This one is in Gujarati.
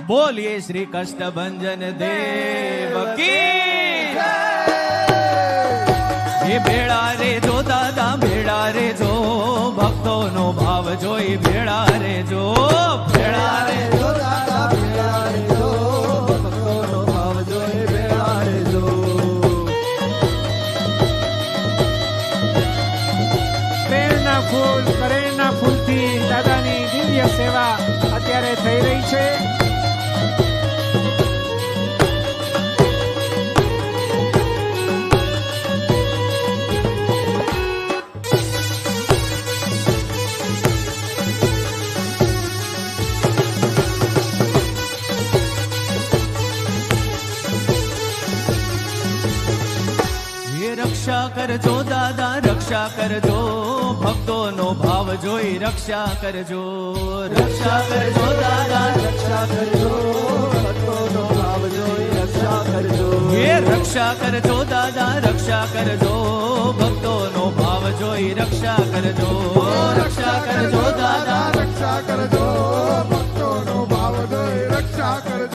બોલીએ શ્રી કષ્ટભંજન દેવ કી એ ભેળા રે જો દાદા ભેળા રે જો ભક્તોનો ભાવ જોઈ ભેળા રે જો ભેળા રે જો દાદા ભેળા રે જો ભક્તોનો ભાવ જોઈ ભેળા રે જો પ્રેરણા ફૂલથી દાદાની દિવ્ય સેવા અત્યારે થઈ રહી છે. રક્ષા કરજો દાદા રક્ષા કરજો ભક્તોનો ભાવ જોઈ રક્ષા કરજો રક્ષા કરજો દાદા રક્ષા કરજો ભક્તોનો ભાવ જોઈ રક્ષા કરજો હે રક્ષા કરજો દાદા રક્ષા કરજો ભક્તોનો ભાવ જોઈ રક્ષા કરજો રક્ષા કરજો દાદા રક્ષા કરજો